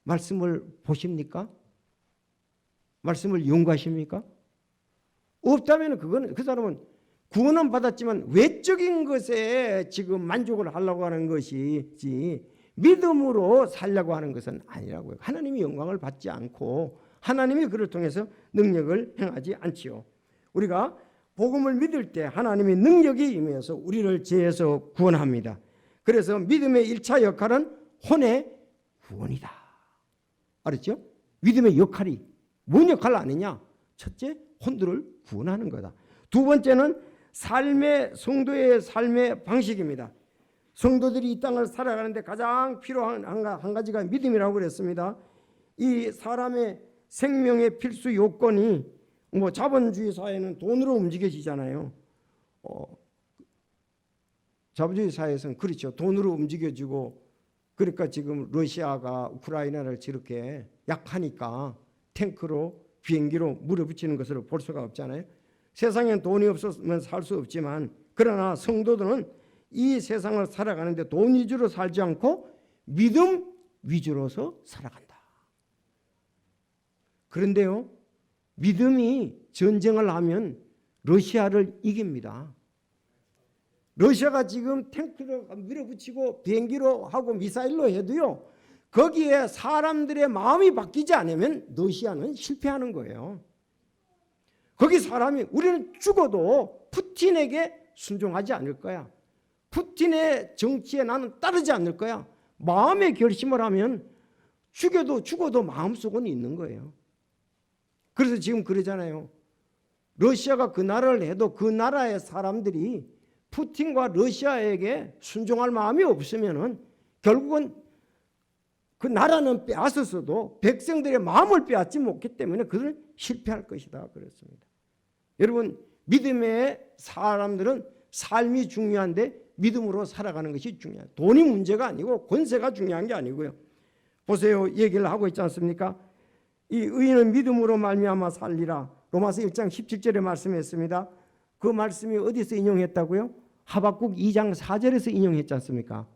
말씀을 보십니까? 말씀을 연구하십니까? 없다면 그거는 그 사람은 구원은 받았지만 외적인 것에 지금 만족을 하려고 하는 것이지 믿음으로 살려고 하는 것은 아니라고요. 하나님이 영광을 받지 않고 하나님이 그를 통해서 능력을 행하지 않지요. 우리가 복음을 믿을 때 하나님의 능력이 임해서 우리를 죄에서 구원합니다. 그래서 믿음의 1차 역할은 혼의 구원이다. 알았죠? 믿음의 역할이 뭔 역할을 아느냐? 첫째, 혼들을 구원하는 거다. 두 번째는 성도의 삶의 방식입니다. 성도들이 이 땅을 살아가는데 가장 필요한 한 가지가 믿음이라고 그랬습니다. 이 사람의 생명의 필수 요건이 자본주의 사회는 돈으로 움직여지잖아요. 자본주의 사회에서는 그렇죠. 돈으로 움직여지고, 그러니까 지금 러시아가 우크라이나를 저렇게 약하니까 탱크로 비행기로 물어붙이는 것을 볼 수가 없잖아요. 세상엔 돈이 없었으면 살 수 없지만, 그러나 성도들은 이 세상을 살아가는데 돈 위주로 살지 않고 믿음 위주로서 살아간다. 그런데요, 믿음이 전쟁을 하면 러시아를 이깁니다. 러시아가 지금 탱크로 밀어붙이고 비행기로 하고 미사일로 해도요, 그 거기에 사람들의 마음이 바뀌지 않으면 러시아는 실패하는 거예요. 거기 사람이 우리는 죽어도 푸틴에게 순종하지 않을 거야. 푸틴의 정치에 나는 따르지 않을 거야. 마음의 결심을 하면 죽어도 마음속은 있는 거예요. 그래서 지금 그러잖아요. 러시아가 그 나라를 해도 그 나라의 사람들이 푸틴과 러시아에게 순종할 마음이 없으면은 결국은 그 나라는 빼앗았어도 백성들의 마음을 빼앗지 못했기 때문에 그들은 실패할 것이다 그랬습니다. 여러분, 믿음의 사람들은 삶이 중요한데 믿음으로 살아가는 것이 중요해요. 돈이 문제가 아니고 권세가 중요한 게 아니고요. 보세요, 얘기를 하고 있지 않습니까? 이 의인은 믿음으로 말미암아 살리라. 로마서 1장 17절에 말씀했습니다. 그 말씀이 어디서 인용했다고요? 하박국 2장 4절에서 인용했지 않습니까?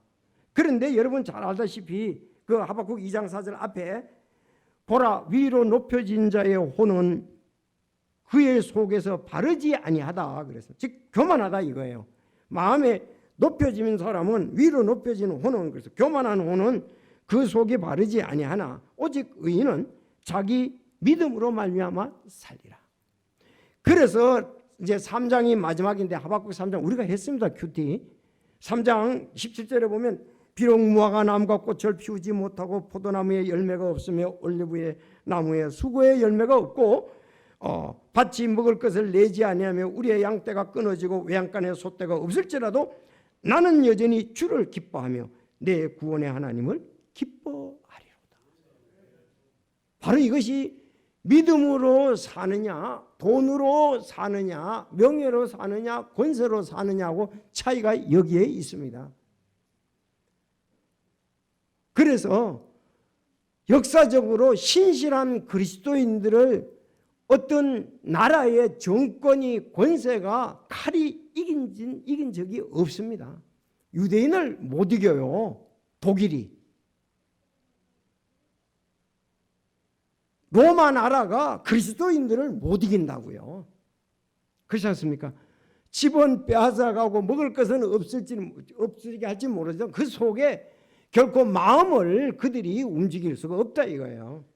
그런데 여러분 잘 알다시피 그 하박국 2장 4절 앞에 보라 위로 높여진 자의 혼은 그의 속에서 바르지 아니하다 그랬어요. 즉 교만하다 이거예요. 마음에 높여진 사람은 위로 높여진 혼은 그래서 교만한 혼은 그 속에 바르지 아니하나 오직 의인은 자기 믿음으로 말미암아 살리라. 그래서 이제 3장이 마지막인데 하박국 3장 우리가 했습니다. 큐티 3장 17절에 보면 비록 무화과 나무가 꽃을 피우지 못하고 포도나무에 열매가 없으며 올리브의 나무에 수고의 열매가 없고 밭이 먹을 것을 내지 아니하며 우리의 양떼가 끊어지고 외양간에 소떼가 없을지라도 나는 여전히 주를 기뻐하며 내 구원의 하나님을 기뻐하리로다. 바로 이것이 믿음으로 사느냐 돈으로 사느냐 명예로 사느냐 권세로 사느냐하고 차이가 여기에 있습니다. 그래서 역사적으로 신실한 그리스도인들을 어떤 나라의 정권이 권세가 칼이 이긴 적이 없습니다. 유대인을 못 이겨요. 독일이. 로마 나라가 그리스도인들을 못 이긴다고요. 그렇지 않습니까? 집은 빼앗아가고 먹을 것은 없을게 할지 모르지만 그 속에 결코 마음을 그들이 움직일 수가 없다 이거예요.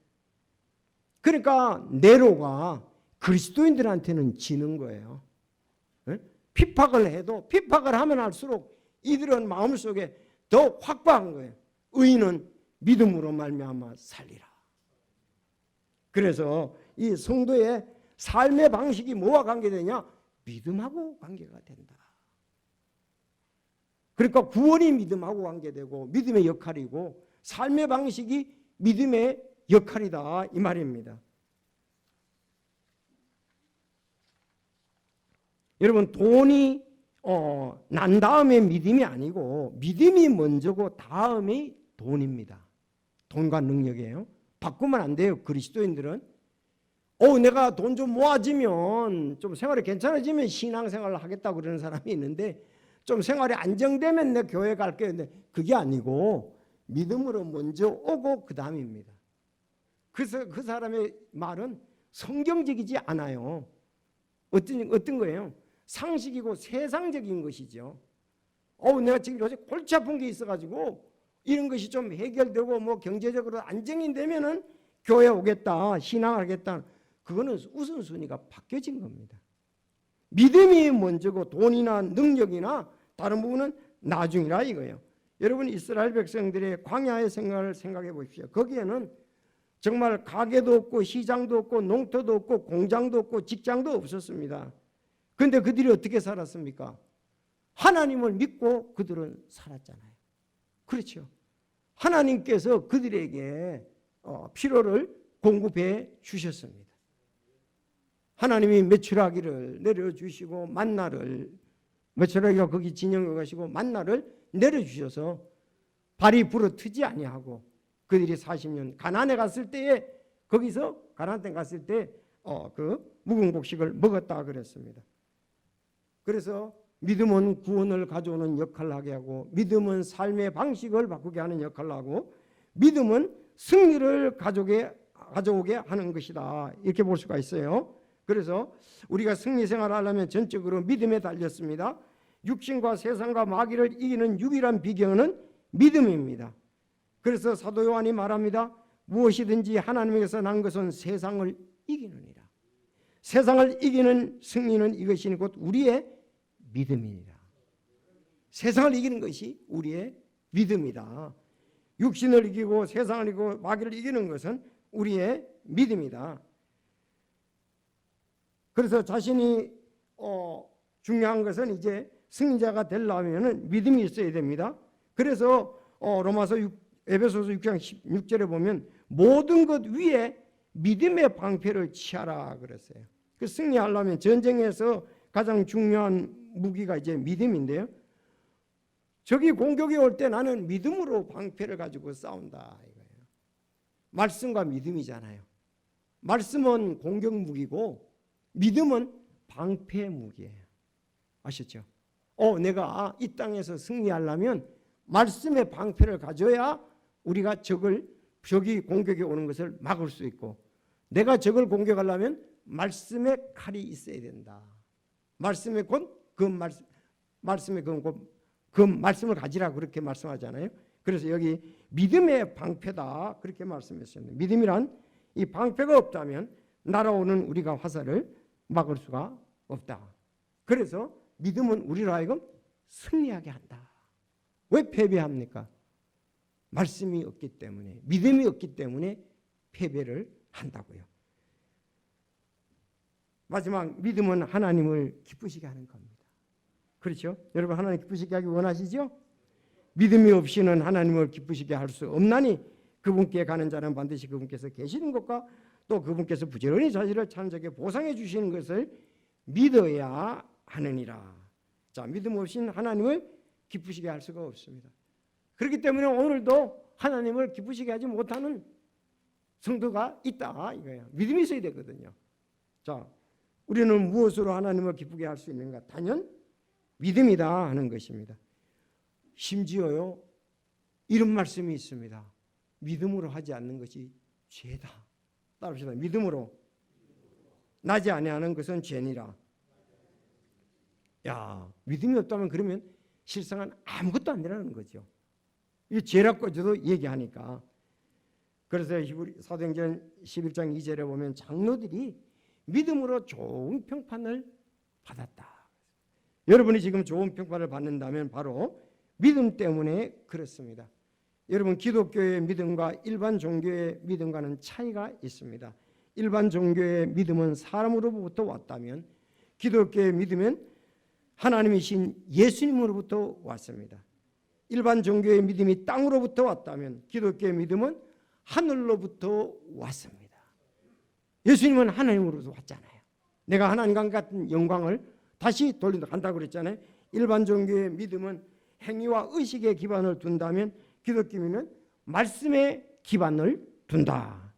그러니까 네로가 그리스도인들한테는 지는 거예요. 핍박을 해도 핍박을 하면 할수록 이들은 마음속에 더 확고한 거예요. 의인은 믿음으로 말미암아 살리라. 그래서 이 성도의 삶의 방식이 뭐와 관계되냐? 믿음하고 관계가 된다. 그러니까 구원이 믿음하고 관계되고 믿음의 역할이고 삶의 방식이 믿음의 역할이다 이 말입니다. 여러분 돈이 난 다음에 믿음이 아니고 믿음이 먼저고 다음이 돈입니다. 돈과 능력이에요. 바꾸면 안 돼요. 그리스도인들은 내가 돈 좀 모아지면 좀 생활이 괜찮아지면 신앙생활을 하겠다고 그러는 사람이 있는데 좀 생활이 안정되면 내 교회 갈게요. 근데 그게 아니고 믿음으로 먼저 오고 그 다음입니다. 그래서 그 사람의 말은 성경적이지 않아요. 어떤 거예요? 상식이고 세상적인 것이죠. 내가 지금 요새 골치 아픈 게 있어가지고 이런 것이 좀 해결되고 뭐 경제적으로 안정이 되면은 교회 오겠다, 신앙하겠다. 그거는 우선순위가 바뀌어진 겁니다. 믿음이 먼저고 돈이나 능력이나 다른 부분은 나중이라 이거예요. 여러분 이스라엘 백성들의 광야의 생활을 생각해 보십시오. 거기에는 정말 가게도 없고 시장도 없고 농터도 없고 공장도 없고 직장도 없었습니다. 그런데 그들이 어떻게 살았습니까? 하나님을 믿고 그들은 살았잖아요. 그렇죠. 하나님께서 그들에게 필요를 공급해 주셨습니다. 하나님이 메추라기를 내려주시고 만나를 메추라기가 거기 진영에 가시고 만나를 내려주셔서 발이 부러뜨지 아니하고 그들이 40년 가나안에 갔을 때에 거기서 가나안 땅에 갔을 때 그 묵은 곡식을 먹었다 그랬습니다. 그래서 믿음은 구원을 가져오는 역할을 하게 하고 믿음은 삶의 방식을 바꾸게 하는 역할을 하고 믿음은 승리를 가져오게 하는 것이다. 이렇게 볼 수가 있어요. 그래서 우리가 승리 생활을 하려면 전적으로 믿음에 달렸습니다. 육신과 세상과 마귀를 이기는 유일한 비결은 믿음입니다. 그래서 사도 요한이 말합니다. 무엇이든지 하나님에게서 난 것은 세상을 이기느니라. 세상을 이기는 승리는 이것이니 곧 우리의 믿음이니라. 세상을 이기는 것이 우리의 믿음이다. 육신을 이기고 세상을 이기고 마귀를 이기는 것은 우리의 믿음이다. 그래서 자신이 중요한 것은 이제 승리자가 되려면 믿음이 있어야 됩니다. 그래서 에베소서 6장 16절에 보면 모든 것 위에 믿음의 방패를 취하라 그랬어요. 그 승리하려면 전쟁에서 가장 중요한 무기가 이제 믿음인데요. 적이 공격이 올 때 나는 믿음으로 방패를 가지고 싸운다 이거예요. 말씀과 믿음이잖아요. 말씀은 공격 무기고 믿음은 방패 무기예요. 아셨죠? 내가 이 땅에서 승리하려면 말씀의 방패를 가져야 우리가 적이 공격에 오는 것을 막을 수 있고, 내가 적을 공격하려면 말씀의 칼이 있어야 된다. 말씀의 그 말씀을 가지라 그렇게 말씀하잖아요. 그래서 여기 믿음의 방패다 그렇게 말씀했습니다. 믿음이란 이 방패가 없다면 날아오는 우리가 화살을 막을 수가 없다. 그래서 믿음은 우리로 하여금 승리하게 한다. 왜 패배합니까? 말씀이 없기 때문에, 믿음이 없기 때문에 패배를 한다고요. 마지막, 믿음은 하나님을 기쁘시게 하는 겁니다. 그렇죠? 여러분, 하나님 기쁘시게 하기 원하시죠? 믿음이 없이는 하나님을 기쁘시게 할 수 없나니 그분께 가는 자는 반드시 그분께서 계시는 것과 또 그분께서 부지런히 자신을 찾는 자에게 보상해 주시는 것을 믿어야 하느니라. 자, 믿음 없이는 하나님을 기쁘시게 할 수가 없습니다. 그렇기 때문에 오늘도 하나님을 기쁘시게 하지 못하는 성도가 있다 이거예요. 믿음이 있어야 되거든요. 자, 우리는 무엇으로 하나님을 기쁘게 할 수 있는가? 단연 믿음이다 하는 것입니다. 심지어요, 이런 말씀이 있습니다. 믿음으로 하지 않는 것이 죄다. 따라합시다. 믿음으로 나지 아니하는 것은 죄니라. 야, 믿음이 없다면 그러면 실상은 아무것도 안 되라는 거죠. 이 죄라고도 얘기하니까. 그래서 사도행전 11장 2절에 보면 장로들이 믿음으로 좋은 평판을 받았다. 여러분이 지금 좋은 평판을 받는다면 바로 믿음 때문에 그렇습니다. 여러분, 기독교의 믿음과 일반 종교의 믿음과는 차이가 있습니다. 일반 종교의 믿음은 사람으로부터 왔다면 기독교의 믿음은 하나님이신 예수님으로부터 왔습니다. 일반 종교의 믿음이 땅으로부터 왔다면 기독교의 믿음은 하늘로부터 왔습니다. 예수님은 하나님으로부터 왔잖아요. 내가 하나님과 같은 영광을 다시 돌린다고 그랬잖아요. 일반 종교의 믿음은 행위와 의식의 기반을 둔다면 기독교 믿음은 말씀의 기반을 둔다.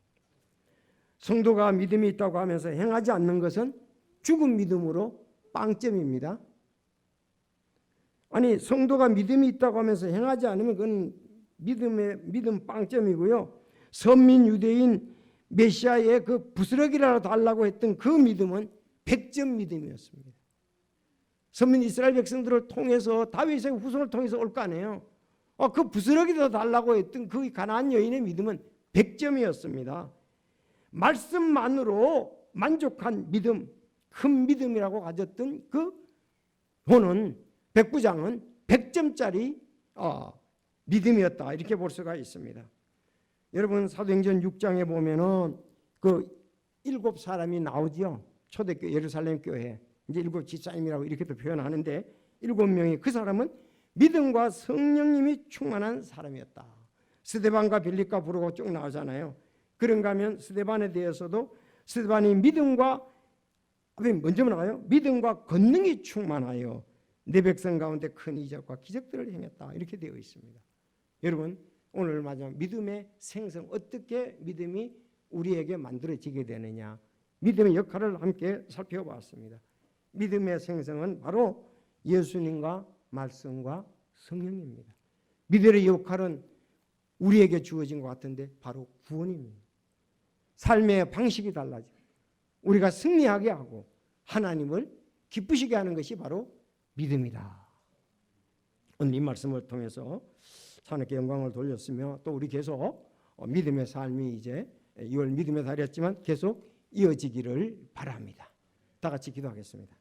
성도가 믿음이 있다고 하면서 행하지 않는 것은 죽은 믿음으로 빵점입니다. 아니, 성도가 믿음이 있다고 하면서 행하지 않으면 그건 믿음 빵점이고요. 선민 유대인 메시아의 그 부스러기라도 달라고 했던 그 믿음은 100점 믿음이었습니다. 선민 이스라엘 백성들을 통해서 다윗의 후손을 통해서 올 거 아니에요. 그 부스러기도 달라고 했던 그 가나안 여인의 믿음은 100점이었습니다. 말씀만으로 만족한 믿음, 큰 믿음이라고 가졌던 그 본은 백부장은 100점짜리 믿음이었다 이렇게 볼 수가 있습니다. 여러분, 사도행전 6장에 보면은 그 7사람이 나오지요. 초대교회 예루살렘 교회 이제 7 집사님이라고 이렇게도 표현하는데 7명이, 그 사람은 믿음과 성령님이 충만한 사람이었다. 스데반과 빌립과 부르고 쭉 나오잖아요. 그런가 하면 스데반에 대해서도 스데반이 믿음과 먼저 나와요. 믿음과 권능이 충만하여 내 백성 가운데 큰 이적과 기적들을 행했다 이렇게 되어 있습니다. 여러분, 오늘 마지막 믿음의 생성, 어떻게 믿음이 우리에게 만들어지게 되느냐, 믿음의 역할을 함께 살펴봤습니다. 믿음의 생성은 바로 예수님과 말씀과 성령입니다. 믿음의 역할은 우리에게 주어진 것 같은데 바로 구원입니다. 삶의 방식이 달라져 우리가 승리하게 하고 하나님을 기쁘시게 하는 것이 바로 믿음이다. 오늘 이 말씀을 통해서 하나님께 영광을 돌렸으며 또 우리 계속 믿음의 삶이 이제 2월 믿음의 달이었지만 계속 이어지기를 바랍니다. 다 같이 기도하겠습니다.